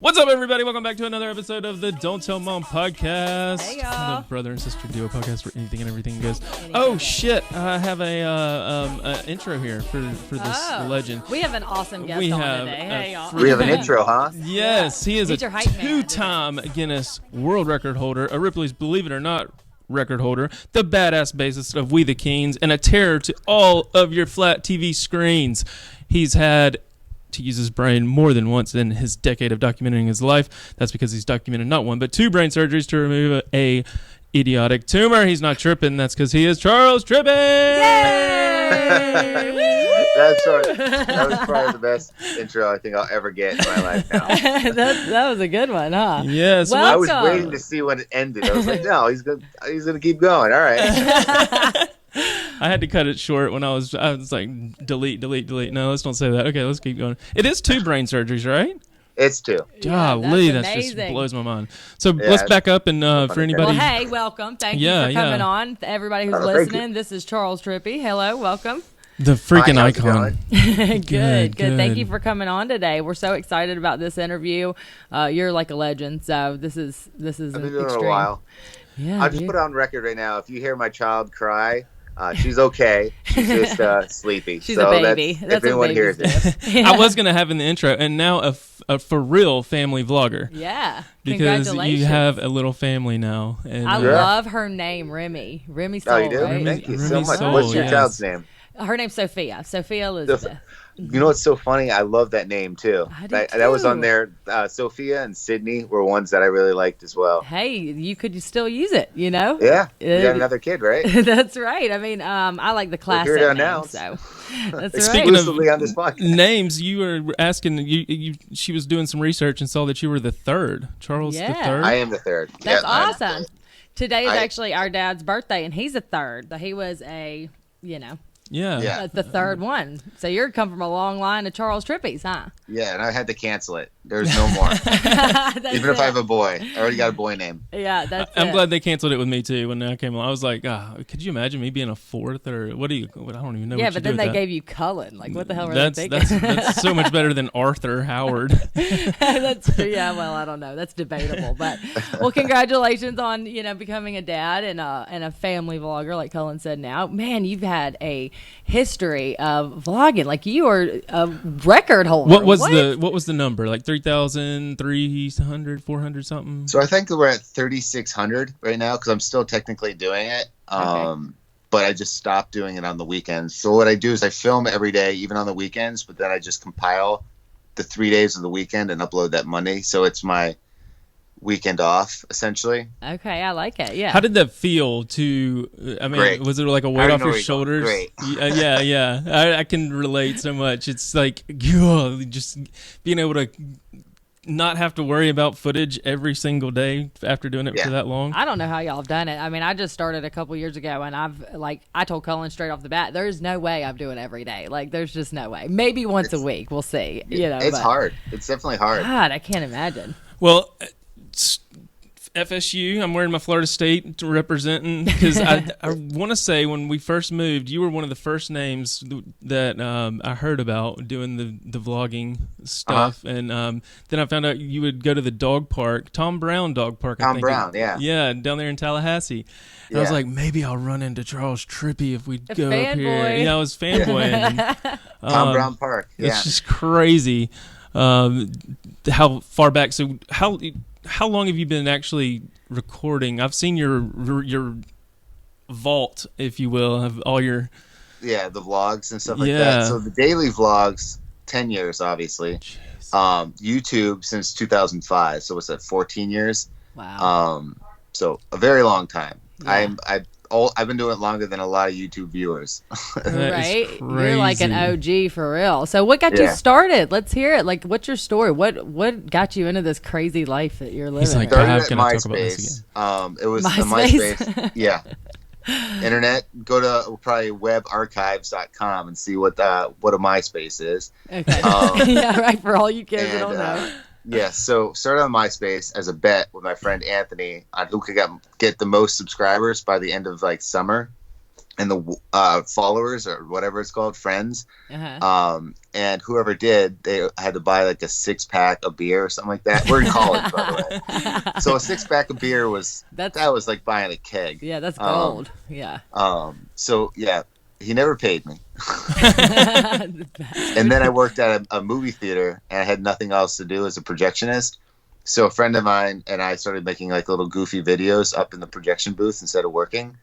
What's up, everybody? Welcome back to another episode of the Don't Tell Mom podcast. Hey, y'all. The brother and sister duo podcast where anything and everything goes. Oh, shit. I have a intro here for this legend. We have an awesome guest on today. Hey, y'all. We have an intro, huh? Yes, he is a He's your hype man. two-time Guinness World Record holder, a Ripley's Believe It or Not record holder, the badass bassist of We the Keens, and a terror to all of your flat TV screens. He's had to use his brain more than once in his decade of documenting his life. That's because he's documented not one, but two brain surgeries to remove a idiotic tumor. He's not tripping. That's because he is Charles Trippy! That was probably the best intro I think I'll ever get in my life now. that was a good one, huh? Yes. Welcome. I was waiting to see when it ended. I was like, no, he's gonna keep going. All right. I had to cut it short when I was like, delete. No, let's don't say that. Okay, let's keep going. It is two brain surgeries, right? It's two. Golly, that just amazing. blows my mind. So let's back up and for anybody. Well, hey, welcome. Thank you for coming on. Everybody who's listening, this is Charles Trippy. Hello, welcome. The freaking Hi, how's it icon. Good. Thank you for coming on today. We're so excited about this interview. You're like a legend, so this is I've been doing extreme. it a while. Yeah, I'll just put it on record right now. If you hear my child cry, she's okay. She's just sleepy. She's so a baby. That's That's if anyone hears it. I was going to have in the intro, and now a for real family vlogger. Yeah. Because Congratulations. you have a little family now. And, I love her name, Remy. Remy Soul, Oh, you do? right? Thank you so Remy much. Soul, What's your yes. child's name? Her name's Sophia. Sophia Elizabeth. You know what's so funny? I love that name too. I do That was on too. there. Sophia and Sydney were ones that I really liked as well. Hey, you could still use it, you know? Yeah, you got another kid, right? That's right. I mean, I like the classic here to name, announce. so that's Speaking right. Exclusively on this podcast. names, you were asking, she was doing some research and saw that you were the third. Charles the Yeah. third? I am the third. That's Yeah, I'm- awesome. Today is I- actually our dad's birthday, and he's a third. He was Yeah. the third one. So you're come from a long line of Charles Trippies, huh? Yeah, and I had to cancel it. There's no more. Even if I have a boy. I already got a boy name. Yeah, that's I'm it. glad they canceled it with me too when I came along. I was like, could you imagine me being a fourth or what do you? I don't even know. Yeah, what you but do then with they that. gave you Cullen. Like, what the hell were they thinking? That's so much better than Arthur Howard. Well, I don't know. That's debatable, but well, congratulations on becoming a dad and a family vlogger, like Cullen said. Now, man, you've had a history of vlogging. Like you are a record holder. What was the number? Like 3,000, 300, 400 something? So I think we're at 3,600 right now because I'm still technically doing it. But I just stopped doing it on the weekends. So what I do is I film every day, even on the weekends, but then I just compile the 3 days of the weekend and upload that Monday. So it's my weekend off, essentially. Okay, I like it. Yeah. How did that feel to, I mean, Great. was it like a I weight already off know your where you're going. shoulders? Great. Yeah. I can relate so much. It's like, just being able to not have to worry about footage every single day after doing it for that long. I don't know how y'all have done it. I mean, I just started a couple years ago, and I told Cullen straight off the bat, there's no way I'm doing it every day. Like, there's just no way. Maybe once a week, we'll see. It's hard. It's definitely hard. God, I can't imagine. Well, FSU, I'm wearing my Florida State representing because I want to say when we first moved, you were one of the first names that I heard about doing the vlogging stuff. And then I found out you would go to the dog park, Tom Brown Dog Park. Tom Brown, yeah. Yeah, down there in Tallahassee. And I was like, maybe I'll run into Charles Trippy if we go up here. fanboy. Yeah, I was fanboying. Tom Brown Park. Yeah. It's just crazy how far back. So how long have you been actually recording? I've seen your vault, if you will, of all your the vlogs and stuff like that. So the daily vlogs, 10 years, obviously. YouTube since 2005. So what's that, 14 years? Wow. So a very long time. Yeah. I've been doing it longer than a lot of YouTube viewers. Right? Is You're like an crazy. OG for real. So what got you started? Let's hear it. Like, what's your story? What got you into this crazy life that you're living? He's like, right Started "God, at can I talk about this MySpace. It was the MySpace? MySpace. Yeah. Internet. Go to probably webarchives.com and see what a MySpace is. Okay. Yeah, right. For all you kids that don't know. Yeah, so started on MySpace as a bet with my friend Anthony on who could get the most subscribers by the end of like summer. and the followers or whatever it's called, friends. Uh-huh. And whoever did, they had to buy like a 6-pack of beer or something like that. We're in college, by the way. So a 6-pack of beer that was like buying a keg. Yeah, that's gold. Yeah. So yeah, he never paid me. And then I worked at a movie theater, and I had nothing else to do as a projectionist. So a friend of mine and I started making like little goofy videos up in the projection booth instead of working.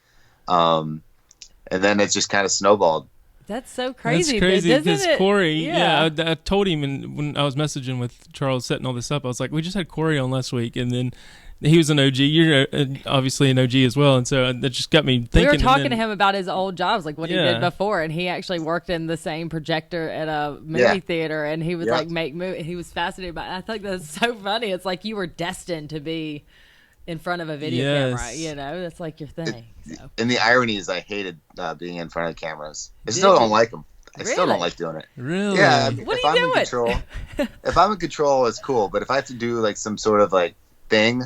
And then it just kind of snowballed. That's so crazy. That's crazy because it? Corey, Yeah. I told him, and when I was messaging with Charles setting all this up, I was like, we just had Corey on last week, and then he was an OG. You're obviously an OG as well, and so that just got me thinking. We were talking to him about his old jobs, like what he Yeah. did before, and he actually worked in the same projector at a movie theater, and he would like make movies. He was fascinated by it. I think that's so funny. It's like you were destined to be in front of a video camera, you know? That's like your thing. So. And the irony is I hated being in front of cameras. I still don't like them. I still don't like doing it. Really? Yeah. I mean, What if are I'm you in doing? control, if I'm in control, it's cool. But if I have to do like some sort of like thing,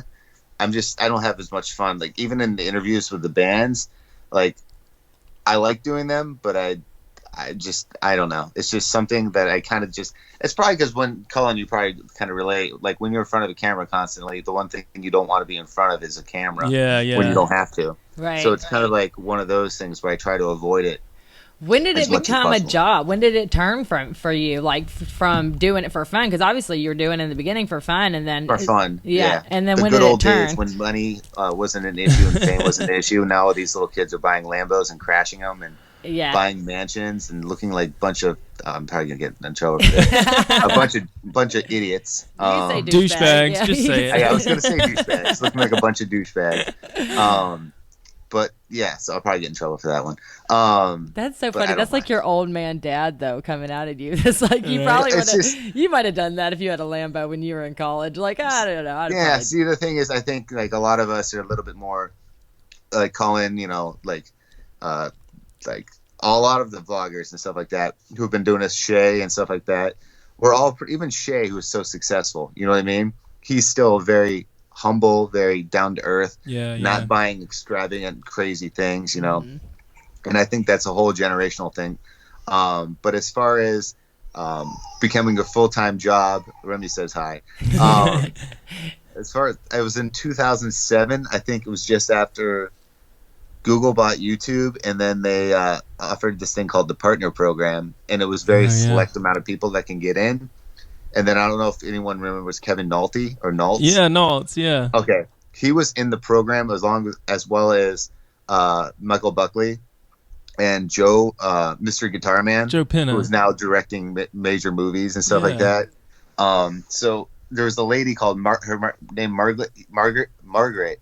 I don't have as much fun. Like even in the interviews with the bands, like I like doing them, but I don't know. It's just something that I kind of it's probably because when Cullen, you probably kind of relate, like when you're in front of a camera constantly, the one thing you don't want to be in front of is a camera. Yeah. When you don't have to. Right. So it's kind of like one of those things where I try to avoid it. When did it as much as become a possible. job? When did it turn for you, like from doing it for fun? Because obviously you were doing it in the beginning for fun, and then For fun. Yeah. And then the when good did it old turn? days when money wasn't an issue and fame wasn't an issue. Now all these little kids are buying Lambos and crashing them and buying mansions and looking like a bunch of I'm probably gonna get in trouble for this. a bunch of idiots. You can say Douchebags, Yeah. just say it. I was gonna say douchebags, looking like a bunch of douchebags. But yeah, so I'll probably get in trouble for that one. That's so but funny. I don't That's like mind. your old man dad though coming out at you. It's like you probably would It's have. just- You might have done that if you had a Lambo when you were in college. Like I don't know. Yeah, see, the thing is, I think like a lot of us are a little bit more like Colin, like a lot of the vloggers and stuff like that who've been doing this, Shay and stuff like that. We're all even Shay, who is so successful. You know what I mean? He's still very humble, very down to earth. Not buying extravagant, crazy things. You know, and I think that's a whole generational thing. But as far as becoming a full-time job, Remy says hi. As far as I was in 2007, I think it was just after Google bought YouTube, and then they offered this thing called the partner program, and it was very select amount of people that can get in. And then I don't know if anyone remembers Kevin Nolte or Naltz. Yeah, Naltz, yeah. Okay, he was in the program as well as Michael Buckley and Joe, Mr. Guitar Man, Joe Penna, who is now directing major movies and stuff like that. So there was a lady called named Margaret.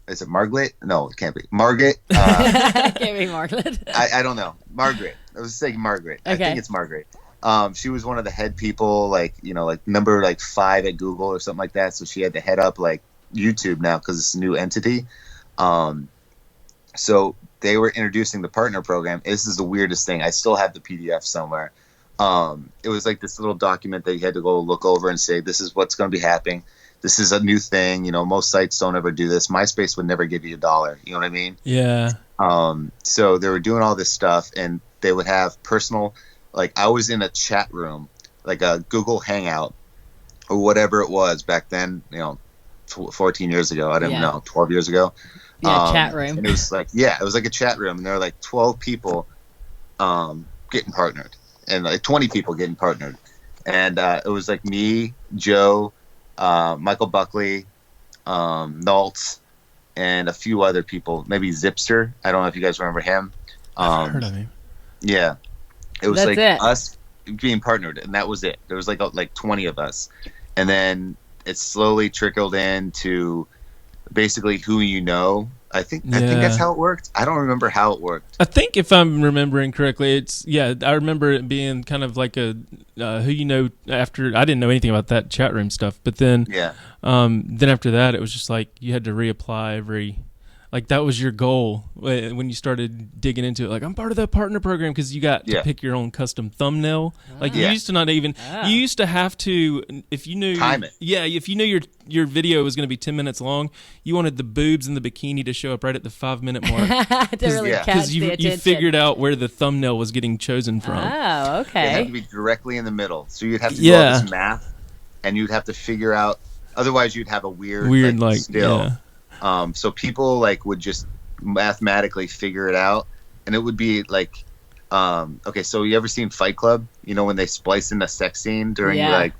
Is it Margaret? No, it can't be Margaret. Can't be Margaret. I don't know. Margaret. I was saying Margaret. I think it's Margaret. She was one of the head people, like number 5 at Google or something like that. So she had to head up like YouTube now because it's a new entity. So they were introducing the partner program. This is the weirdest thing. I still have the PDF somewhere. It was like this little document that you had to go look over and say, this is what's going to be happening. This is a new thing. Most sites don't ever do this. MySpace would never give you $1. You know what I mean? Yeah. So they were doing all this stuff, and they would have personal, like I was in a chat room, like a Google Hangout or whatever it was back then, 14 years ago. I didn't know, 12 years ago. Yeah, chat room. And it was like, it was like a chat room, and there were like 12 people getting partnered, and like 20 people getting partnered. And it was like me, Joe, Michael Buckley, Naltz, and a few other people, maybe Zipster. I don't know if you guys remember him. I've heard of him. Yeah, it was That's like it. us being partnered, and that was it. There was like 20 of us, and then it slowly trickled into basically who you know. I think that's how it worked. I don't remember how it worked. I think if I'm remembering correctly, I remember it being kind of like a who you know after. I didn't know anything about that chat room stuff, but then then after that, it was just like you had to reapply every like that was your goal when you started digging into it. Like, I'm part of the partner program because you got to pick your own custom thumbnail. Like you used to not even. You used to have to, if you knew time it. Yeah, if you knew your video was going to be 10 minutes long, you wanted the boobs and the bikini to show up right at the 5-minute mark. To really catch the attention. You figured out where the thumbnail was getting chosen from. Oh, okay. It had to be directly in the middle, so you'd have to do all this math, and you'd have to figure out. Otherwise, you'd have a weird like still. Yeah. So people like would just mathematically figure it out, and it would be like, okay, so you ever seen Fight Club? You know when they splice in a sex scene during like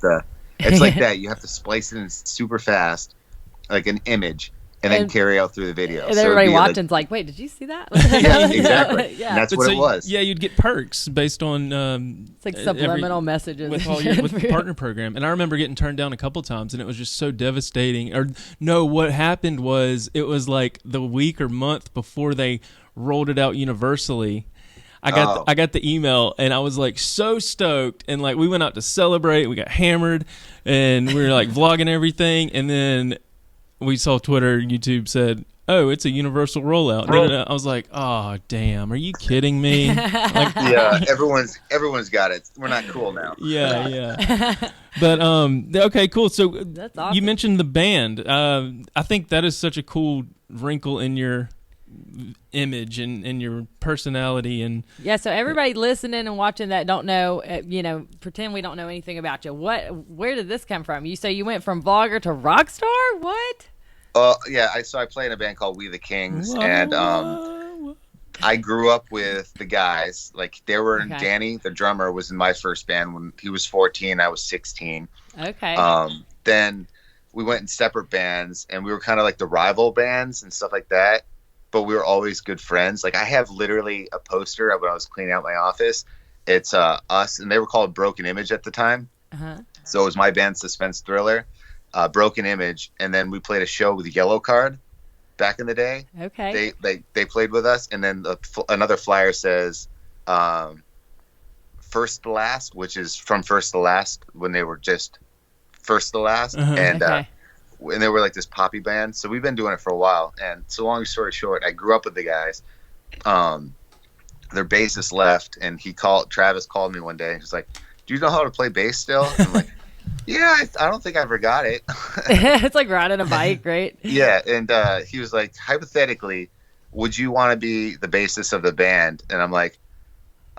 it's like that. You have to splice it in super fast, like an image, and then carry out through the video. And everybody watching's like, wait, did you see that? Yeah, exactly. Yeah. And that's what it was. Yeah, you'd get perks based on it's like subliminal messages with the partner program. And I remember getting turned down a couple times, and it was just so devastating. Or no, what happened was it was like the week or month before they rolled it out universally. I got the email, and I was like so stoked, and like we went out to celebrate. We got hammered, and we were like vlogging everything, and then we saw Twitter, YouTube said, "Oh, it's a universal rollout." I was like, "Oh, damn! Are you kidding me?" Like, yeah, everyone's got it. We're not cool now. Yeah. But okay, cool. So that's awesome. You mentioned the band. I think that is such a cool wrinkle in your image and your personality. And yeah, so everybody listening and watching that don't know, pretend we don't know anything about you. Where did this come from? You say you went from vlogger to rock star? What? Yeah, I play in a band called We the Kings. Whoa. And I grew up with the guys. Like they were in Danny, the drummer, was in my first band when he was 14, I was 16. Okay. Then we went in separate bands, and we were kind of like the rival bands and stuff like that. But we were always good friends. Like I have literally a poster of when I was cleaning out my office. It's us, and they were called Broken Image at the time. Uh-huh. So it was my band, Suspense Thriller, Broken Image, and then we played a show with Yellow Card back in the day. Okay. They played with us, and then another flyer says First to Last, which is from First to Last when they were just First to Last, and they were like this poppy band. So we've been doing it for a while. And so long story short, I grew up with the guys. Their bassist left, and Travis called me one day and he's like, "Do you know how to play bass still?" And I'm like, "Yeah, I don't think I forgot it." It's like riding a bike, right? Yeah. And he was like, "Hypothetically, would you want to be the bassist of the band?" And I'm like,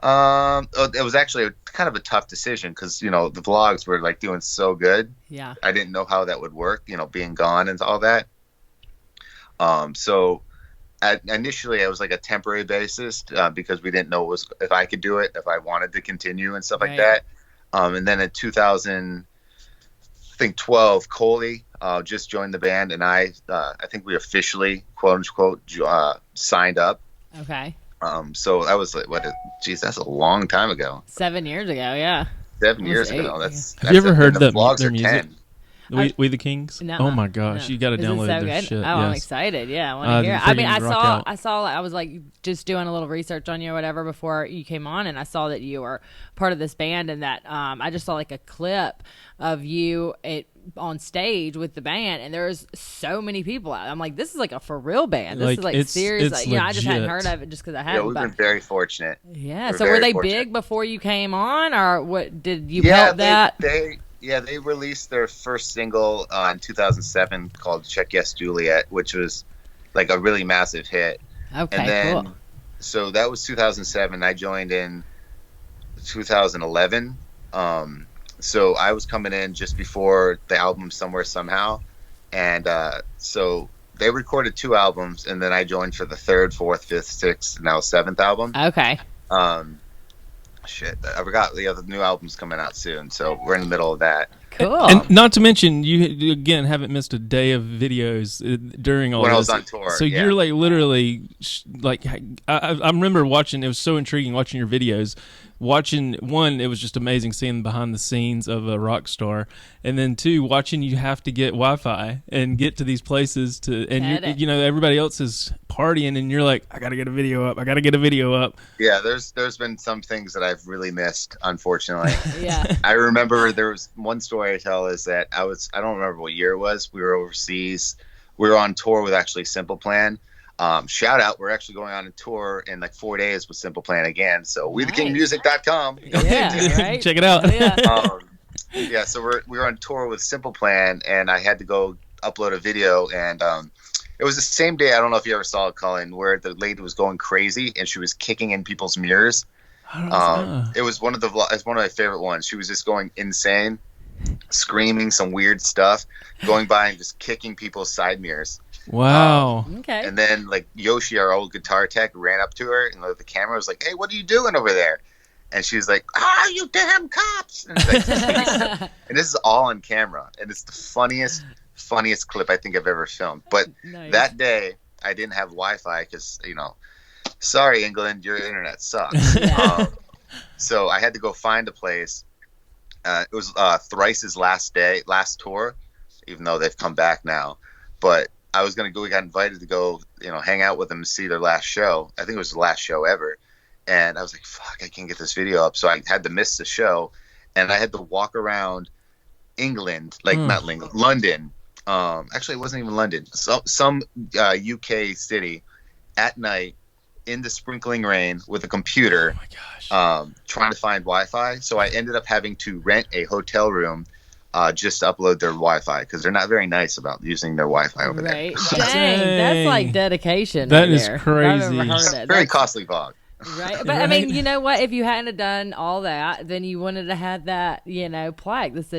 it was actually kind of a tough decision because, the vlogs were like doing so good. Yeah. I didn't know how that would work, being gone and all that. So initially I was like a temporary bassist because we didn't know if I could do it, if I wanted to continue and stuff like that. And then in 2012, Coley just joined the band, and I think we officially, quote unquote, signed up. Okay. So that was like, that's a long time ago. 7 years ago, yeah. 7 years ago. Have you ever heard their music? 10. We the Kings? No, oh my gosh, you got to download so their good? shit. Oh, yes. I'm excited. Yeah, I want to hear it. I mean, I was like just doing a little research on you or whatever before you came on, and I saw that you were part of this band, and that I just saw like a clip of you on stage with the band, and there's so many people out. I'm like, this is like a for real band. This is like serious. It's I just hadn't heard of it just because I hadn't. Yeah, we've been very fortunate. Yeah. So were they big before you came on, or what? Did you help that? They released their first single in 2007 called Check Yes Juliet, which was like a really massive hit. Okay, and then, cool. So that was 2007. I joined in 2011. So I was coming in just before the album Somewhere Somehow. And so they recorded 2 albums, and then I joined for the 3rd, 4th, 5th, 6th, now 7th album. Okay. Shit, I forgot the other new album's coming out soon, so we're in the middle of that. Cool. And not to mention, you again haven't missed a day of videos during all when this. I was on tour. So you're like literally like I remember watching. It was so intriguing watching your videos. Watching one, it was just amazing seeing behind the scenes of a rock star, and then 2, watching you have to get Wi-Fi and get to these places and everybody else is partying, and you're like, I gotta get a video up. Yeah, there's been some things that I've really missed, unfortunately. Yeah. I remember there was one story I tell is that I don't remember what year it was. We were overseas. We were on tour with actually Simple Plan. Shout out, we're actually going on a tour in like 4 days with Simple Plan again. So WeTheKingMusic.com. Yeah, right. Check it out. Yeah. So we were on tour with Simple Plan, and I had to go upload a video, and it was the same day. I don't know if you ever saw it, Colin, where the lady was going crazy and she was kicking in people's mirrors. It was it's one of my favorite ones. She was just going insane, screaming some weird stuff, going by and just kicking people's side mirrors. Wow. Okay. And then like Yoshi, our old guitar tech, ran up to her and looked at the camera, was like, "Hey, what are you doing over there?" And she's like, "Ah, you damn cops!" And, it's like, and this is all on camera, and it's the funniest clip I think I've ever filmed. But that day I didn't have Wi-Fi because, sorry England, your internet sucks. So I had to go find a place. It was Thrice's last tour, even though they've come back now. But I was gonna go. We got invited to go, hang out with them to see their last show. I think it was the last show ever. And I was like, "Fuck, I can't get this video up." So I had to miss the show, and I had to walk around England, not England, London. Actually, it wasn't even London. Some UK city at night in the sprinkling rain with a computer. Oh my gosh. Trying to find Wi-Fi. So I ended up having to rent a hotel room just to upload their Wi-Fi because they're not very nice about using their Wi-Fi over there. Dang, that's like dedication. That right is there. crazy. I've never heard it. Very costly vlog. Right, but I mean, you know what? If you hadn't have done all that, then you wouldn't have had that, plaque. This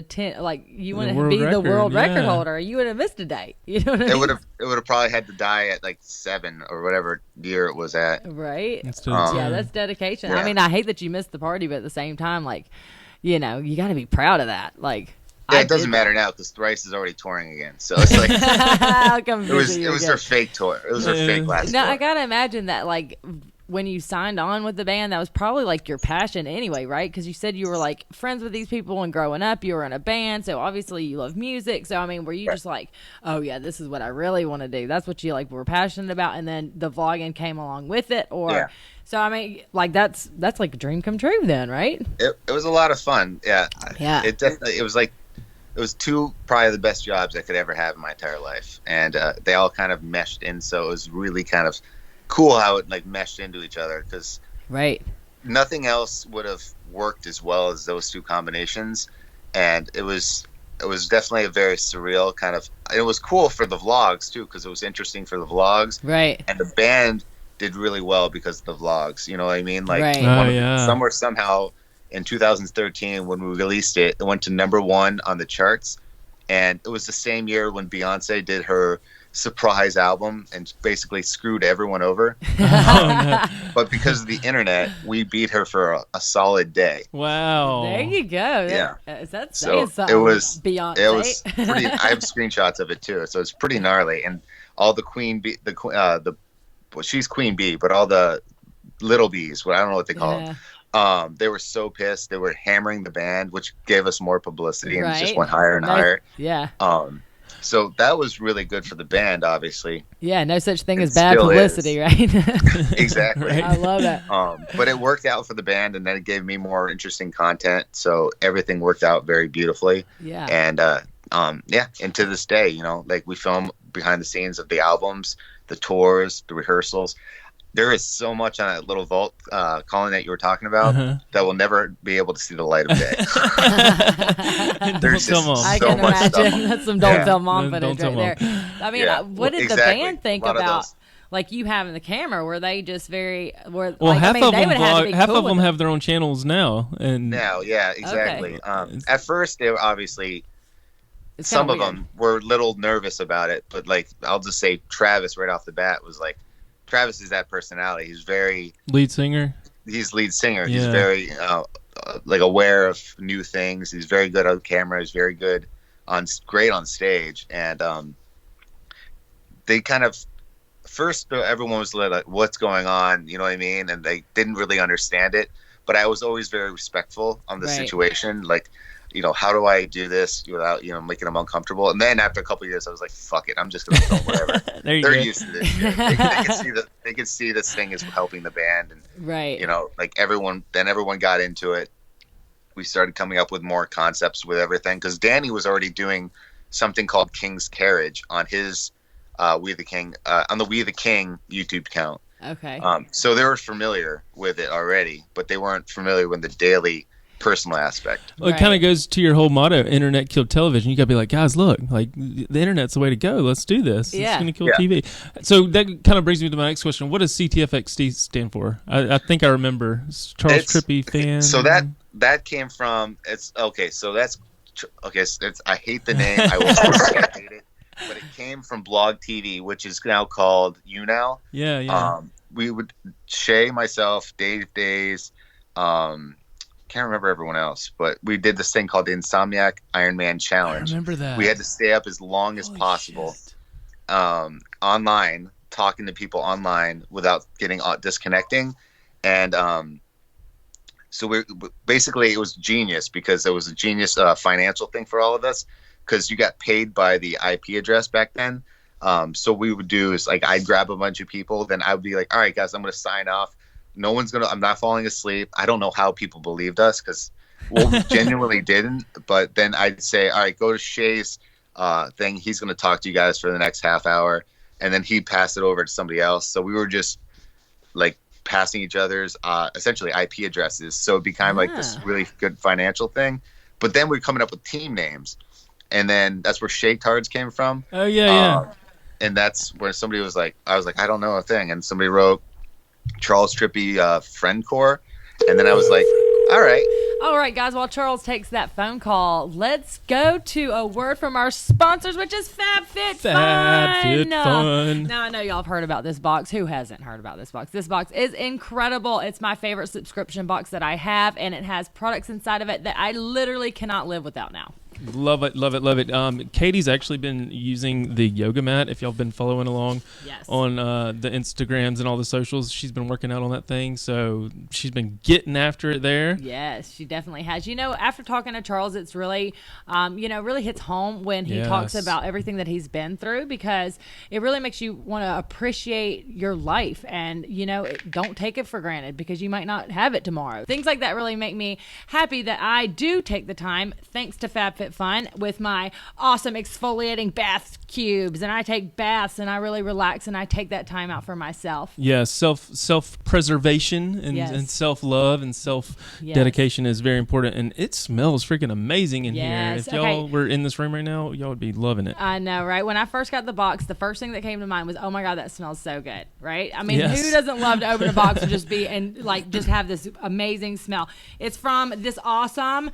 you wouldn't be the world record holder. You would have missed a date. You know what I mean? It would have probably had to die at like 7 or whatever year it was at. Right. Yeah, that's dedication. Yeah. I mean, I hate that you missed the party, but at the same time, you got to be proud of that. Yeah, it doesn't matter now because Thrice is already touring again. So it's like it was their fake tour. It was their fake last tour. Now I gotta imagine that when you signed on with the band, that was probably your passion anyway, right? Because you said you were friends with these people, and growing up you were in a band, so obviously you love music. So I mean, were you just oh yeah, this is what I really want to do? That's what you were passionate about, and then the vlogging came along with it, or yeah. So I mean, that's like a dream come true then, right? It was a lot of fun. Yeah. Yeah. It definitely. It was probably the best jobs I could ever have in my entire life, and they all kind of meshed in. So it was really kind of cool how it meshed into each other because nothing else would have worked as well as those two combinations. And it was definitely a very surreal kind of. It was cool for the vlogs too because it was interesting for the vlogs. Right. And the band did really well because of the vlogs. You know what I mean? Somewhere somehow. In 2013, when we released it, it went to #1 on the charts, and it was the same year when Beyonce did her surprise album and basically screwed everyone over. But because of the internet, we beat her for a solid day. Wow! There you go. Yeah. Is that saying something? It was Beyonce. It was pretty. I have screenshots of it too, so it's pretty gnarly. And all the Queen Bee, she's Queen Bee, but all the little bees, I don't know what they call them. They were so pissed. They were hammering the band, which gave us more publicity, and it just went higher and higher. Yeah. So that was really good for the band, obviously. Yeah, no such thing as bad publicity, right? Exactly. Right. I love that. But it worked out for the band, and then it gave me more interesting content. So everything worked out very beautifully. Yeah. And and to this day, we film behind the scenes of the albums, the tours, the rehearsals. There is so much on that little vault, Colin, that you were talking about that will never be able to see the light of day. There's just I so can much imagine. stuff. That's some don't tell mom footage Don't right tell there. I mean, what did the band think about you having the camera? Were they just very? Half of them have their own channels now, and now, yeah, exactly. Okay. At first, they were obviously. Some of them were a little nervous about it, but I'll just say Travis right off the bat was Travis is that personality. He's very lead singer. He's lead singer. Yeah. He's very aware of new things. He's very good on camera. He's very good great on stage. And they kind of first everyone was like, "What's going on?" You know what I mean? And they didn't really understand it. But I was always very respectful on the situation. How do I do this without, making them uncomfortable? And then after a couple of years, I was like, fuck it. I'm just going to film whatever. They're used to this shit. They can see this thing is helping the band. And, everyone got into it. We started coming up with more concepts with everything. Because Danny was already doing something called King's Carriage on his We the King on the We the King YouTube account. Okay. So they were familiar with it already, but they weren't familiar with the daily personal aspect. Well, it kind of goes to your whole motto, internet killed television. You got to be like, guys, look, like the internet's the way to go. Let's do this. Yeah. It's going to kill TV. So that kind of brings me to my next question. What does CTFXT stand for? I think I remember. Charles Trippy fan. So that came from, I hate the name. I will say I hate it. But it came from Blog TV, which is now called YouNow. Yeah. We would, Shay, myself, Dave Days, can't remember everyone else, but we did this thing called the Insomniac Iron Man Challenge. I remember that. We had to stay up as long as possible online, talking to people online without getting disconnecting. And so basically it was genius because it was a genius financial thing for all of us because you got paid by the IP address back then. So what we would do is like I'd grab a bunch of people, then I would be like, all right, guys, I'm going to sign off. I'm not falling asleep. I don't know how people believed us because we genuinely didn't. But then I'd say, all right, go to Shay's thing. He's going to talk to you guys for the next half hour. And then he'd pass it over to somebody else. So we were just like passing each other's essentially IP addresses. So it became like this really good financial thing. But then we're coming up with team names. And then that's where Shay Cards came from. Oh, yeah. And that's where somebody was like, I was like, I don't know a thing. And somebody wrote Charles Trippy Friend Core. And then I was like, all right, guys, while Charles takes that phone call, let's go to a word from our sponsors, which is FabFitFun. Now, I know y'all have heard about this box. Who hasn't heard about this box? This box is incredible. It's my favorite subscription box that I have, and it has products inside of it that I literally cannot live without now. Love it. Katie's actually been using the yoga mat. If y'all been following along on the Instagrams and all the socials, she's been working out on that thing. So she's been getting after it there. Yes, she definitely has. After talking to Charles, it's really, really hits home when he talks about everything that he's been through because it really makes you want to appreciate your life and, don't take it for granted because you might not have it tomorrow. Things like that really make me happy that I do take the time, thanks to FabFitFun, with my awesome exfoliating bath cubes, and I take baths and I really relax and I take that time out for myself. Yeah, self-preservation and self-love and self-dedication is very important, and it smells freaking amazing in here. If y'all were in this room right now, y'all would be loving it. I know, right? When I first got the box, the first thing that came to mind was, oh my God, that smells so good, right? I mean, who doesn't love to open a box and just have this amazing smell? It's from this awesome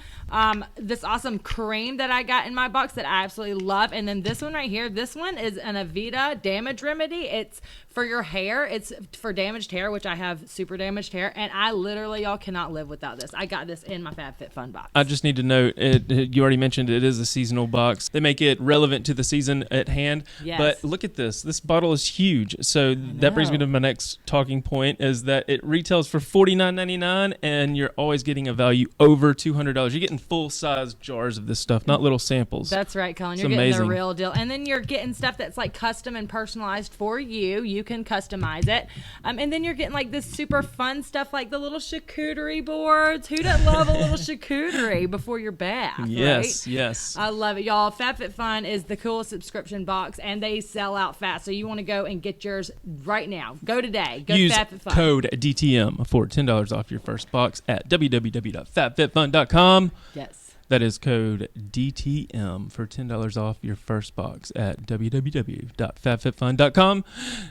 cream that I got in my box that I absolutely love. And then this one right here, this one is an Aveda damage remedy. It's for your hair. It's for damaged hair, which I have super damaged hair. And I literally, y'all cannot live without this. I got this in my FabFitFun box. I just need to note, you already mentioned it is a seasonal box. They make it relevant to the season at hand. Yes. But look at this. This bottle is huge. So that brings me to my next talking point is that it retails for $49.99 and you're always getting a value over $200. You're getting full-size jars of this stuff, not little samples. That's right, Colin. You're getting the real deal. And then you're getting stuff that's like custom and personalized for you. You can customize it. And then you're getting like this super fun stuff like the little charcuterie boards. Who doesn't love a little charcuterie before your bath? Yes, right? yes. I love it, y'all. FabFitFun is the coolest subscription box, and they sell out fast. So you want to go and get yours right now. Go today. Go Use to FabFitFun. code DTM for $10 off your first box at www.fabfitfun.com. Yes. That is code DTM for $10 off your first box at www.fabfitfun.com.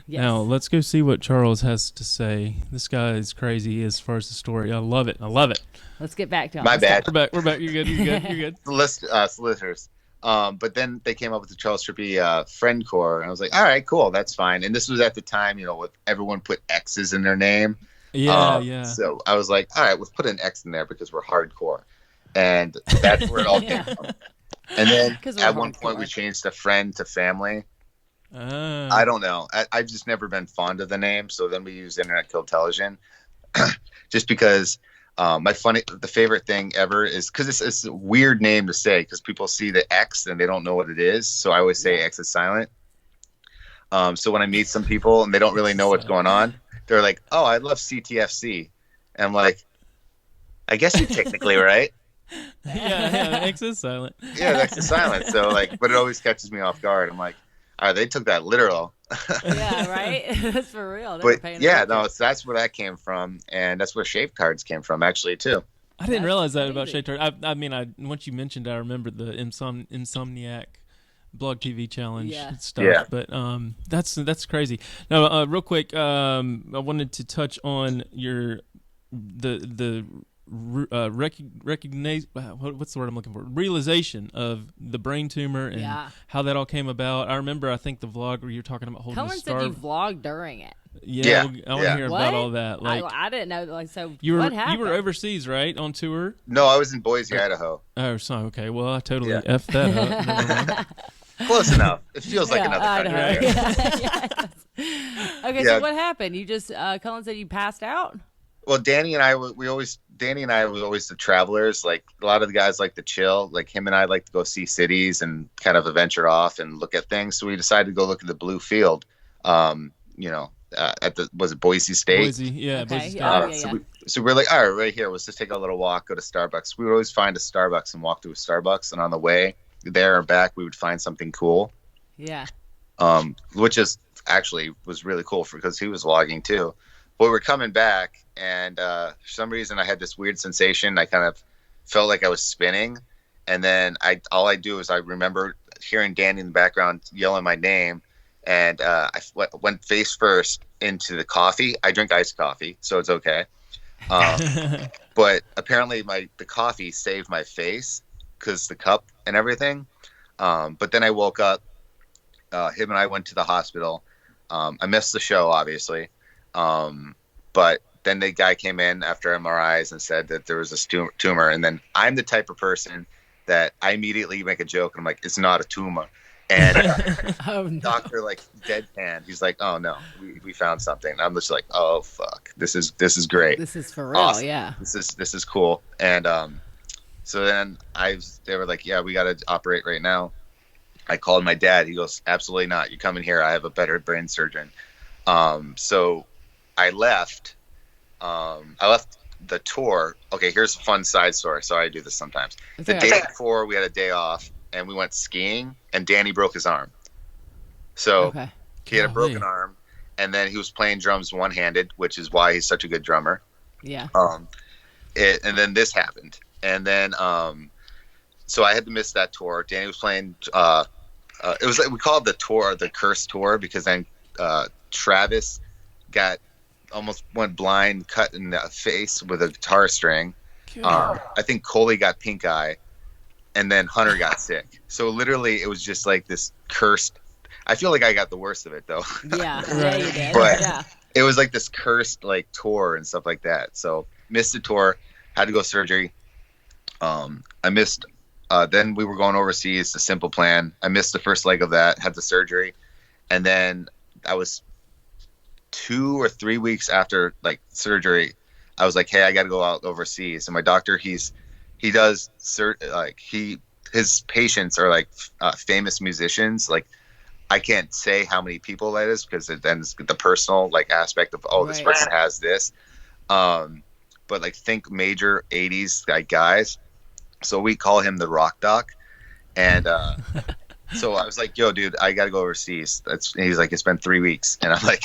Yes. Now, let's go see what Charles has to say. This guy is crazy as far as the story. I love it. Let's get back to him. My bad. We're back. You're good. Solicitors. But then they came up with the Charles Trippy Friend Core, and I was like, all right, cool, that's fine. And this was at the time, with everyone put X's in their name. Yeah. So I was like, all right, let's put an X in there because we're hardcore. And that's where it all came from. And then at one point we changed the friend to family. I don't know. I've just never been fond of the name. So then we used Internet Killed Television just because the favorite thing ever is because it's a weird name to say because people see the X and they don't know what it is. So I always say X is silent. So when I meet some people and they don't really know what's going on, they're like, oh, I love CTFC. And I'm like, I guess you're technically right. Yeah, the X is silent. Yeah, the X is silent. So but it always catches me off guard. I'm like, They took that literal. Yeah, right. That's for real. They were But paying yeah, attention. no, so that's where that came from, and that's where shape cards came from, actually, too. I didn't That's realize that about crazy. Shay Turd. I mean, once you mentioned it, I remembered the Insomniac Blog TV challenge Yeah. stuff. Yeah. But that's crazy. Now, real quick, I wanted to touch on the recognize what's the word I'm looking for? Realization of the brain tumor and Yeah. how that all came about. I remember, I think the vlog where you're talking about holding Cullen a said star. you vlogged during it. Yeah, Yeah, I want to yeah. hear What? about all that. Like I didn't know. Like, so you what were happened? overseas, right, on tour? No, I was in Boise, Idaho. Oh, so okay. Well, I totally Yeah. effed that up. Never mind. Close enough. It feels like Yeah, another I country. know. there. Yeah, it does. Okay, Yeah. so what happened? You just Cullen said you passed out. Well, Danny and I were always the travelers. Like a lot of the guys like to chill. Like him and I like to go see cities and kind of venture off and look at things. So we decided to go look at the blue field. Was it Boise State? Boise, yeah, Okay, Boise State. yeah. So we're like, all right, right here. Let's just take a little walk, go to Starbucks. We would always find a Starbucks and walk to a Starbucks. And on the way there or back, we would find something cool. Yeah. Which is actually was really cool because he was vlogging too. But we were coming back, and for some reason I had this weird sensation. I kind of felt like I was spinning, and then all I do is I remember hearing Danny in the background yelling my name, and I went face first into the coffee. I drink iced coffee, so it's okay. But apparently the coffee saved my face because the cup and everything. But then I woke up. Him and I went to the hospital. I missed the show, obviously. But then the guy came in after MRIs and said that there was a tumor. And then I'm the type of person that I immediately make a joke. And I'm like, it's not a tumor. And Oh no. doctor like deadpan. He's like, oh no, we found something. I'm just like, oh fuck, this is great. This is for real. Awesome. Yeah. This is cool. And so then they were like, yeah, we got to operate right now. I called my dad. He goes, absolutely not. You're coming here. I have a better brain surgeon. So I left. I left the tour. Okay, here's a fun side story. Sorry, I do this sometimes. The Okay. day before, we had a day off, and we went skiing, and Danny broke his arm. So Okay. he had a broken Golly. arm, and then he was playing drums one-handed, which is why he's such a good drummer. Yeah. And then this happened, and then so I had to miss that tour. Danny was playing. It was like we called the tour the Curse Tour because then Travis almost went blind, cut in the face with a guitar string. I think Coley got pink eye, and then Hunter got sick. So literally, it was just like this cursed. I feel like I got the worst of it though. Yeah. Yeah, you did. But- Yeah. It was like this cursed like tour and stuff like that. So missed the tour, had to go surgery. I missed. Then we were going overseas. The Simple Plan. I missed the first leg of that. Had the surgery, and then I was 2 or 3 weeks after like surgery. I was like, hey, I got to go out overseas. And my doctor, his patients are like famous musicians. Like I can't say how many people that is because then it's the personal like aspect of this Right. person has this. But like think major 80s guys. So we call him the Rock Doc. And so I was like, yo, dude, I got to go overseas. He's like, it's been 3 weeks. And I'm like,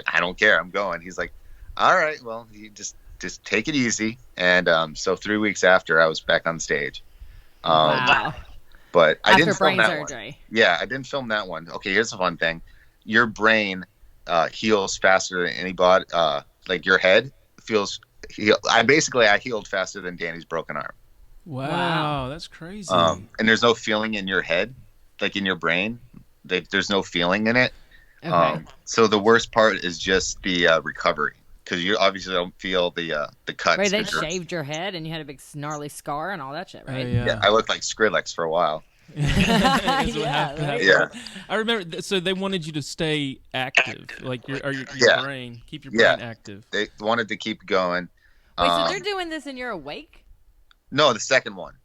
I don't care. I'm going. He's like, all right, well, you just take it easy. And so 3 weeks after, I was back on stage. Wow. But I After didn't film brain that one. surgery. Yeah, I didn't film that one. Okay, here's the fun thing. Your brain heals faster than anybody. Like your head I healed faster than Danny's broken arm. Wow, that's crazy. And there's no feeling in your head, like in your brain. There's no feeling in it. Okay. So the worst part is just the recovery because you obviously don't feel the cuts. Right, they 'cause you're- shaved your head and you had a big gnarly scar and all that shit, right? Yeah, I looked like Skrillex for a while. That's what Yeah, happened. right. Yeah. I remember. So they wanted you to stay active, like your Yeah. brain, keep your Yeah. brain active. They wanted to keep going. Wait, so they're doing this and you're awake? No, the second one.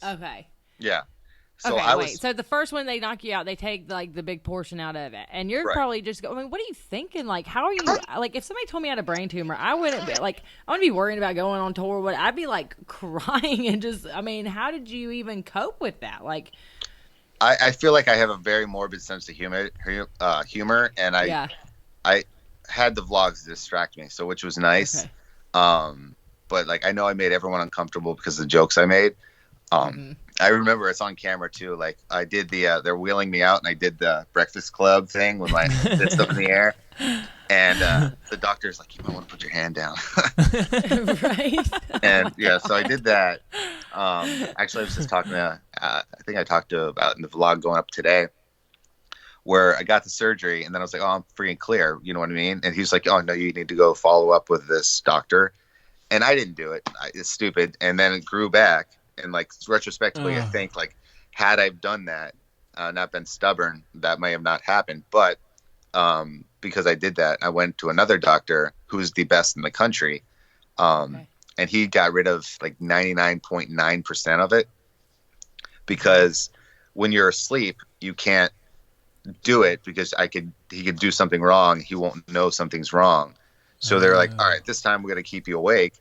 Okay. Yeah. So Okay, I wait. was. So the first one they knock you out, they take like the big portion out of it, and you're Right. probably just going. I mean, what are you thinking? Like, how are you? Like, if somebody told me I had a brain tumor, I wouldn't be like. I wouldn't be worrying about going on tour. I'd be like crying and just. I mean, how did you even cope with that? Like, I feel like I have a very morbid sense of humor, and I had the vlogs distract me, so which was nice. Okay. But like I know I made everyone uncomfortable because of the jokes I made. I remember it's on camera too. Like I did they're wheeling me out, and I did the Breakfast Club thing with my fist up in the air, and the doctor's like, "You might want to put your hand down." Right. And yeah, so I did that. Actually, I was just talking to, I think I talked to about in the vlog going up today, where I got the surgery, and then I was like, "Oh, I'm free and clear." You know what I mean? And he's like, "Oh no, you need to go follow up with this doctor." And I didn't do it. It's stupid. And then it grew back. And like retrospectively, I think like had I done that, not been stubborn, that may have not happened. But because I did that, I went to another doctor who's the best in the country. And he got rid of like 99.9% of it, because when you're asleep, you can't do it because he could do something wrong. He won't know something's wrong. So they're like, all right, this time we're going to keep you awake.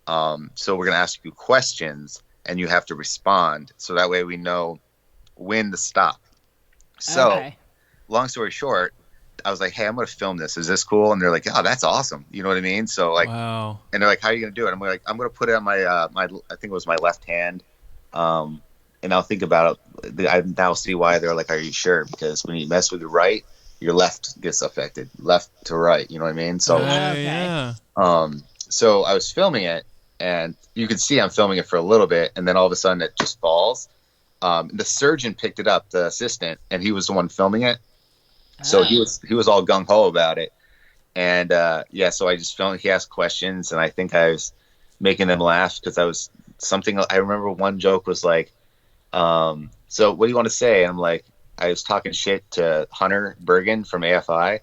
So we're going to ask you questions and you have to respond. So that way we know when to stop. So long story short, I was like, hey, I'm going to film this. Is this cool? And they're like, oh, that's awesome. You know what I mean? So like, wow. And they're like, how are you going to do it? I'm going to put it on my, I think it was my left hand. And I'll think about it. I now see why they're like, are you sure? Because when you mess with your right, your left gets affected, left to right. You know what I mean? So, so I was filming it, and you can see I'm filming it for a little bit, and then all of a sudden it just falls. The surgeon picked it up, the assistant, and he was the one filming it. So he was all gung ho about it, and so I just filmed. He asked questions, and I think I was making them laugh because I remember one joke was like, so what do you want to say? And I'm like, I was talking shit to Hunter Bergen from AFI.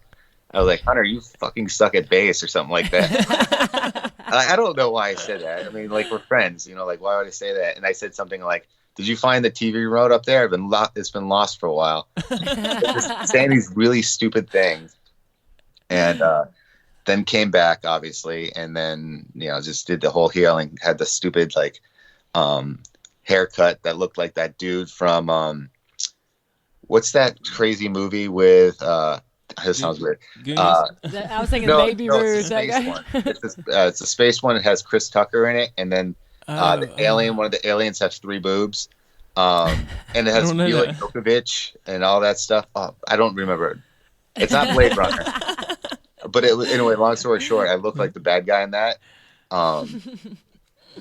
I was like, Hunter, you fucking suck at bass or something like that. I don't know why I said that. I mean, like, we're friends, like, why would I say that? And I said something like, did you find the TV remote up there? It's been lost for a while. Just saying these really stupid things. And then came back, obviously, and then, just did the whole healing, had the stupid, like, haircut that looked like that dude from, what's that crazy movie with, this sounds weird. I was thinking Baby Ruth. It's a space one. It has Chris Tucker in it, and then the alien. One of the aliens has 3 boobs, and it has Mila Jovovich and all that stuff. I don't remember. It's not Blade Runner, but it was anyway. Long story short, I looked like the bad guy in that.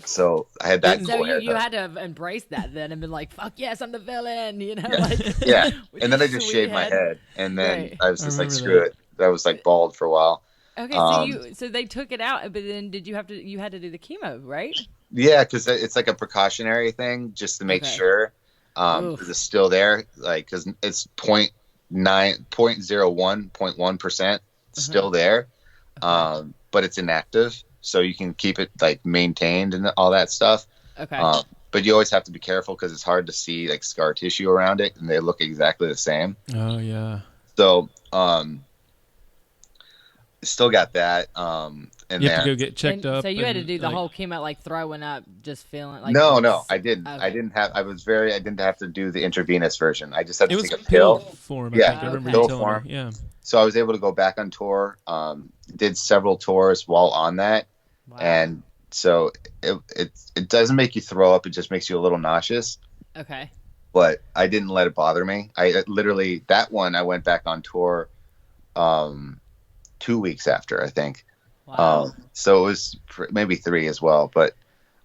So I had that. So you had to have embraced that then and been like, "Fuck yes, I'm the villain," Yeah. And then I just shaved my head, and then I was just like, "Screw it." I was like bald for a while. Okay, so they took it out, but then you had to do the chemo, right? Yeah, because it's like a precautionary thing just to make sure, because it's still there, like because it's 0.1% still there, but it's inactive. So you can keep it like maintained and all that stuff. Okay. But you always have to be careful because it's hard to see like scar tissue around it, and they look exactly the same. Oh yeah. So still got that. And you have to go get checked up. So you had to do the whole chemo, like throwing up, just feeling like. No, I didn't. Okay. I didn't have to do the intravenous version. I just had to take a pill form. I remember pill form. Yeah. So I was able to go back on tour. Did several tours while on that. Wow. And so it doesn't make you throw up. It just makes you a little nauseous. Okay. But I didn't let it bother me. I literally, that one, I went back on tour 2 weeks after, I think. Wow. So it was maybe 3 as well. But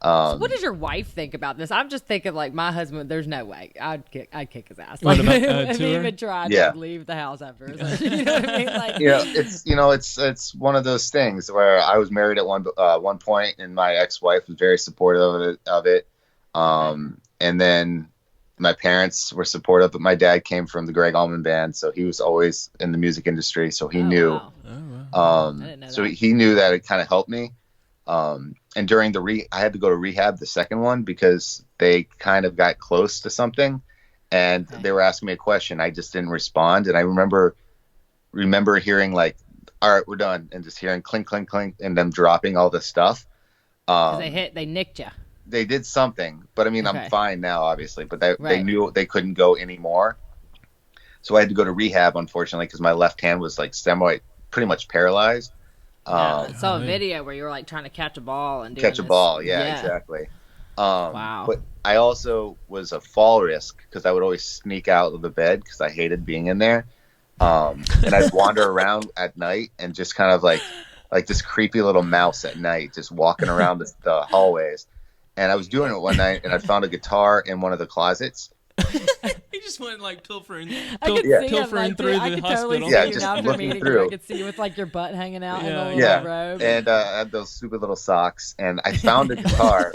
so what does your wife think about this? I'm just thinking like my husband. There's no way I'd kick his ass. Like if he even tried to leave the house after. You know what I mean? Like it's one of those things where I was married at one point, and my ex-wife was very supportive of it. And then my parents were supportive, but my dad came from the Greg Allman Band, so he was always in the music industry, so he knew. Wow. I didn't know so that. He knew that it kind of helped me. And during I had to go to rehab the second one because they kind of got close to something, and they were asking me a question. I just didn't respond, and I remember hearing like, "All right, we're done," and just hearing clink, clink, clink, and them dropping all this stuff. They nicked you. they did something, but I mean, Okay. I'm fine now, obviously. But they Right. knew they couldn't go anymore, so I had to go to rehab, unfortunately, because my left hand was like pretty much paralyzed. Yeah, I saw a Golly. video where you were like trying to catch a ball and doing Catch a this. ball, yeah, exactly. Wow. But I also was a fall risk because I would always sneak out of the bed because I hated being in there. And I'd wander around at night and just kind of like this creepy little mouse at night, just walking around the hallways. And I was doing it one night, and I found a guitar in one of the closets. He just went like pilfering, I could Yeah. see him, pilfering like, through I the could totally hospital. see Yeah, you just now after looking meeting through. you. I could see you with like your butt hanging out in Yeah, the little Yeah, robe. and I had those stupid little socks, and I found a guitar.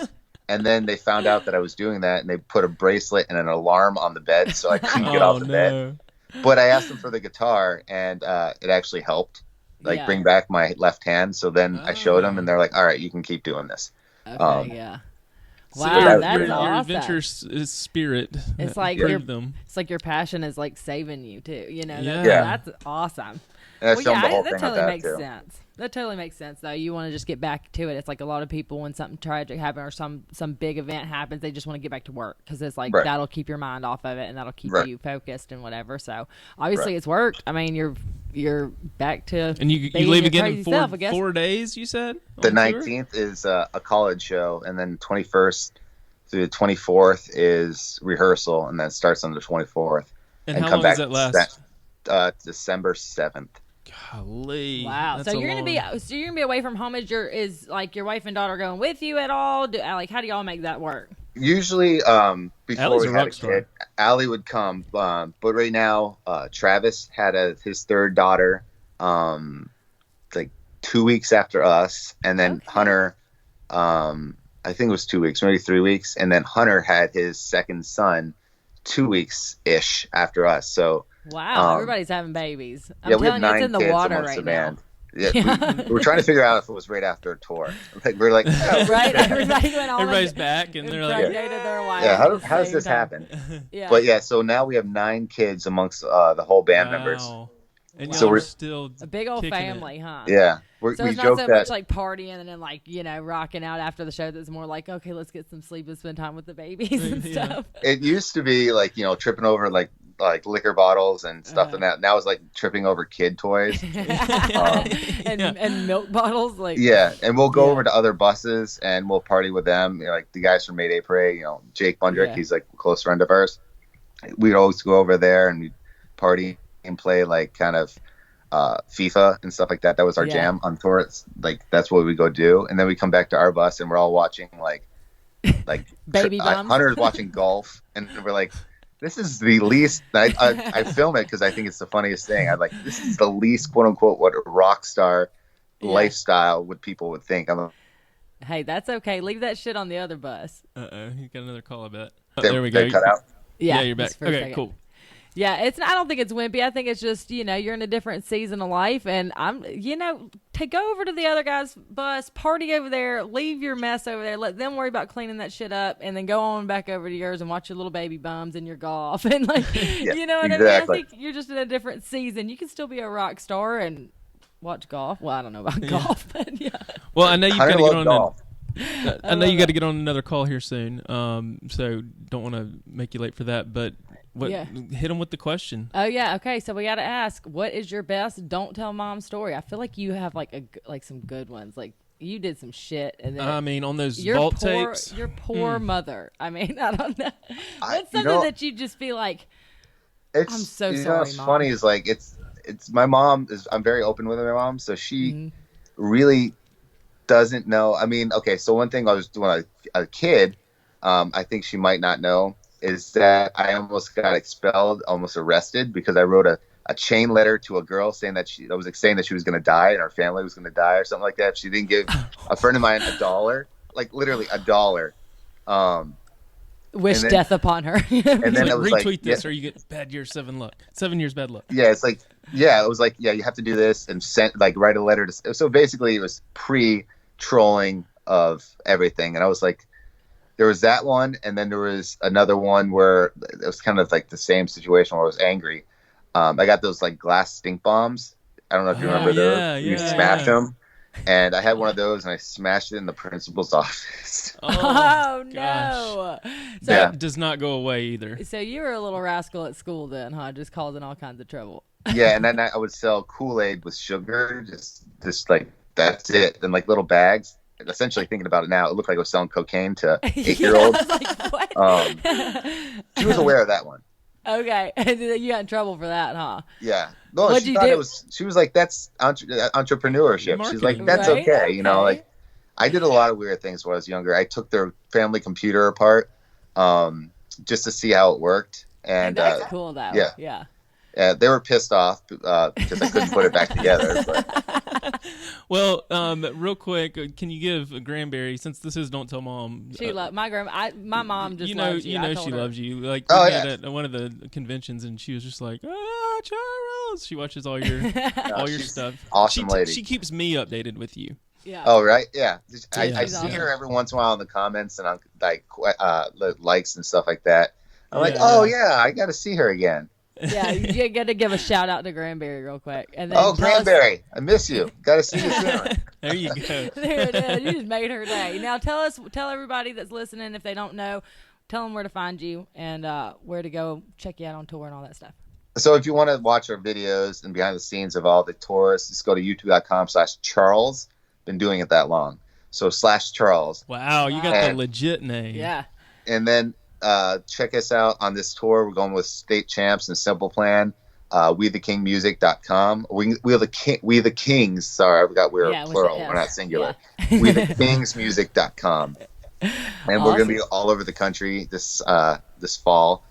And then they found out that I was doing that, and they put a bracelet and an alarm on the bed, so I couldn't get off the bed. But I asked them for the guitar, and it actually helped, Yeah. bring back my left hand. So then I showed them, and they're like, "All right, you can keep doing this." Okay, yeah. So Wow, your, that's your awesome. adventure spirit. It's like proved them. It's like your passion is like saving you too. You know, Yeah. that's awesome. And I Well, filmed yeah, the whole that thing totally of that makes too. sense. That totally makes sense, though. You want to just get back to it. It's like a lot of people when something tragic happens or some big event happens, they just want to get back to work because it's like Right. that'll keep your mind off of it and that'll keep Right. you focused and whatever. So obviously Right. it's worked. I mean, you're back to And you being leave your again crazy in self, I guess. 4 days, you said? The on tour? 19th is a college show, and then 21st through the 24th is rehearsal, and then it starts on the 24th. And how come long does back that last? December 7th. Golly. Wow. That's So a you're long- gonna be away from home. Is like your wife and daughter going with you at all? Like how do y'all make that work? Usually, before Allie's we a had rock a star. kid, Allie would come. But right now, Travis had his third daughter, like 2 weeks after us, and then Okay. Hunter, I think it was 2 weeks, maybe 3 weeks, and then Hunter had his second son 2 weeks ish after us. So Wow, everybody's having babies. I'm yeah, we telling have you, 9 it's in the kids water amongst right the now. band. Yeah, we were trying to figure out if it was right after a tour. Like we're like, oh, Right? Everybody went on. Everybody's back, and they're like, impregnated their wife yeah, at how the does same this time. happen? Yeah. But yeah, so now we have 9 kids amongst the whole band members. wow. And So y'all are we're- still A big old kicking it. family, huh? Yeah, So we it's not joke so that much like partying and then like, rocking out after the show. That's more like, okay, let's get some sleep and spend time with the babies and Yeah. stuff. it used to be like tripping over like liquor bottles and stuff, and that now it's like tripping over kid toys. and milk bottles. Like, Yeah, and we'll go Yeah. over to other buses and we'll party with them. Like the guys from Mayday Parade, Jake Bundrick, Yeah. he's like a close friend of ours. We'd always go over there and we'd party and play like kind of FIFA and stuff like that. That was our Yeah. jam on tour. It's like that's what we go do, and then we come back to our bus and we're all watching like Baby bums. Hunter's watching golf, and we're like, this is the least. I film it because I think it's the funniest thing. I'm like, this is the least quote unquote what a rock star Yeah. lifestyle would people would think. I'm like, Hey, that's okay. Leave that shit on the other bus. You got another call, I bet. Oh, they, there we go. they cut out. Yeah, You're back. just for a Okay, second. cool. Yeah, I don't think it's wimpy. I think it's just, you're in a different season of life, and to go over to the other guy's bus, party over there, leave your mess over there, let them worry about cleaning that shit up, and then go on back over to yours and watch your little baby bums and your golf, and you know what I mean? exactly. I think you're just in a different season. You can still be a rock star and watch golf. Well, I don't know about golf, but yeah. Well, I know you've got Hunter to get loved on. golf. I know you got to get on another call here soon. So don't want to make you late for that. But Yeah. hit them with the question. Oh yeah, okay. So we got to ask, what is your best "Don't Tell Mom" story? I feel like you have like some good ones. Like you did some shit, and then I mean, on those your vault poor, tapes. your poor mother. I mean, I don't know. What's you something know- that you just feel like? It's, I'm so you know sorry, what's Mom. funny is like it's my mom is I'm very open with my mom, so she Mm-hmm. really doesn't know. I mean, okay, so one thing I was doing a kid, I think she might not know is that I almost got expelled, almost arrested because I wrote a chain letter to a girl saying that she was going to die and our family was going to die or something like that. She didn't give a friend of mine $1, like literally $1. Wish and then- death upon her. And then Like, it was retweet like, this yeah. or you get bad year 7 years bad luck. Yeah, it's like, yeah, it was like, yeah, you have to do this and write a letter to. So basically, it was pre-trolling of everything, and I was like, there was that one, and then there was another one where it was kind of like the same situation where I was angry. I got those like glass stink bombs. I don't know if you Oh, remember those. yeah, You yeah, smash yeah. them, And I had one of those, and I smashed it in the principal's office. Oh no! So, That does not go away either. So you were a little rascal at school then, huh? Just causing all kinds of trouble. Yeah, and then I would sell Kool-Aid with sugar, just like that's it, in like little bags. Essentially, thinking about it now, it looked like I was selling cocaine to 8-year-olds. I was like, what? She was aware of that one. Okay, you got in trouble for that, huh? Yeah. No, What'd she you thought do? it was. She was like, "That's entrepreneurship." She's like, Marketing. "That's Right? okay." You know, Okay. like I did a lot of weird things when I was younger. I took their family computer apart, just to see how it worked, and That's cool though. yeah. They were pissed off because I couldn't put it back together. But Well, real quick, can you give Granberry, since this is Don't Tell Mom? She my mom just you know, loves you. you I know told she her. loves you. Like Oh, we yeah. met at one of the conventions, and she was just like, "Ah, Charles." She watches all your she's stuff. awesome lady. She keeps me updated with you. Yeah. Oh right, yeah. I Yeah. see her every once in a while in the comments and on like likes and stuff like that. I'm like, Yeah. oh yeah, I got to see her again. Yeah, you got to give a shout out to Granberry real quick. And then Oh, tell us- Granberry, I miss you. Got to see you soon. There you go. There it is. You just made her day. Now tell everybody that's listening, if they don't know, tell them where to find you and where to go check you out on tour and all that stuff. So if you want to watch our videos and behind the scenes of all the tours, just go to youtube.com/Charles. Been doing it that long. So /Charles. Wow, you got Wow. the legit name. Yeah. And then check us out on this tour. We're going with State Champs and Simple Plan. WeTheKingMusic.com. We the Kings. Sorry, I forgot we're Yeah, with plural. the S. We're not singular. Yeah. WeTheKingsMusic.com. And we're going to be all over the country this fall.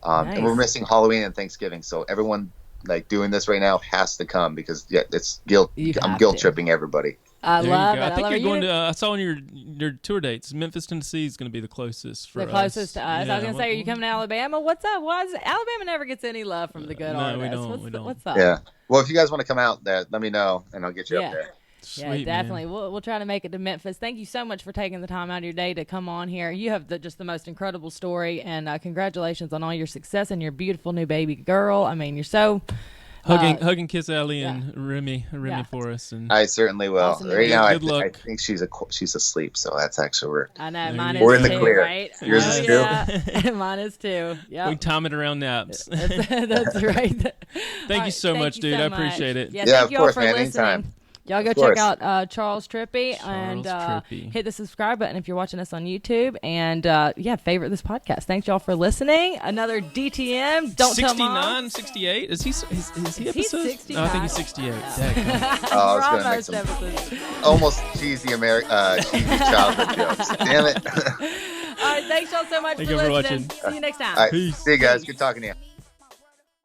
Nice. And we're missing Halloween and Thanksgiving. So everyone like doing this right now has to come because it's guilt. You I'm have guilt to. tripping everybody. I There love you it. go. I think love you're it. going to. I saw on your tour dates, Memphis, Tennessee is going to be the closest for The closest to us. Yeah, I was gonna say, are you coming to Alabama? What's up? Why is Alabama never gets any love from the good No, artists? we don't, we don't. What's up? Yeah. Well, if you guys want to come out there, let me know and I'll get you Yeah. up there. Yeah, Sweet, definitely. man. We'll try to make it to Memphis. Thank you so much for taking the time out of your day to come on here. You have just the most incredible story, and congratulations on all your success and your beautiful new baby girl. I mean, you're so Hug and kiss Allie yeah. and Remy Yeah. for us. And I certainly will. Awesome. Right now, Good luck. I think she's asleep, so that's actually weird. I know There mine you is go. We're in the too, clear. right? Yours Oh, is too? yeah. Mine is too. we Yep. time it around naps. That's right. Thank you so much, dude. I appreciate it. Yeah, Yeah, thank of you all course, for man. listening. Anytime. Y'all go Of check course. out Charles Trippy and Trippy. hit the subscribe button if you're watching us on YouTube. And favorite this podcast. Thanks y'all for listening. Another DTM. Don't tell mom. 69, 68? Is he Is he episode? 69? No, I think he's 68. Yeah. Dadgummit. Oh, I was We're gonna make almost some episodes. almost cheesy cheesy childhood jokes. Damn it. All right, thanks y'all so much Thank for you for listening. watching. See you next time. All right, Peace. see you guys. Good talking to you.